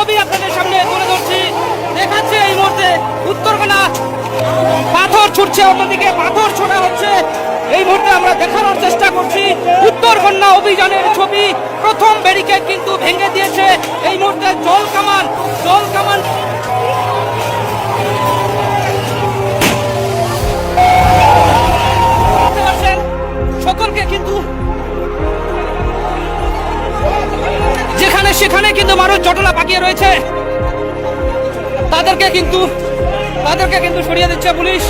ছবি আপনাদের সামনে তুলে ধরছি। দেখাচ্ছে এই মুহূর্তে উত্তরকোনা পাথর ছুটছে, অন্যদিকে পাথর ছোড়া হচ্ছে। এই মুহূর্তে আমরা দেখানোর চেষ্টা করছি উত্তরকন্যা অভিযানের ছবি। প্রথম ব্যারিকেড কিন্তু ভেঙে দিয়েছে। এই মুহূর্তে জল কামান সকলকে কিন্তু যেখানে সেখানে কিন্তু মানুষ জটলা পাকিয়ে রয়েছে, তাদেরকে কিন্তু সরিয়ে দিচ্ছে পুলিশ।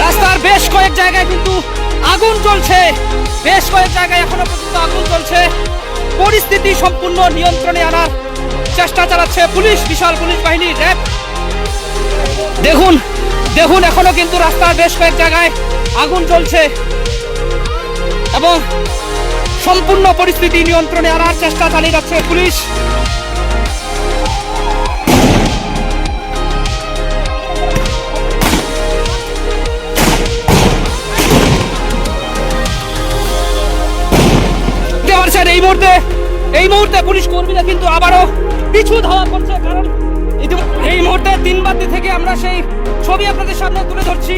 রাস্তার বেশ কয়েক জায়গায় কিন্তু আগুন জ্বলছে, বেশ কয়েক জায়গায় এখনো পর্যন্ত আগুন জ্বলছে। পরিস্থিতি সম্পূর্ণ নিয়ন্ত্রণে আনার চেষ্টা চালাচ্ছে পুলিশ, বিশাল পুলিশ বাহিনী, র্যাব। দেখুন এখনো কিন্তু রাস্তার বেশ কয়েক জায়গায় আগুন জ্বলছে এবং সম্পূর্ণ পরিস্থিতি নিয়ন্ত্রণে আনার চেষ্টা চালিয়ে যাচ্ছে পুলিশ। এই মুহূর্তে পুলিশ কর্মীরা কিন্তু আবারও পিছু ধাওয়া করছে, কারণ এই মুহূর্তে 3 বাতি থেকে আমরা সেই ছবি আপনাদের সামনে তুলে ধরছি।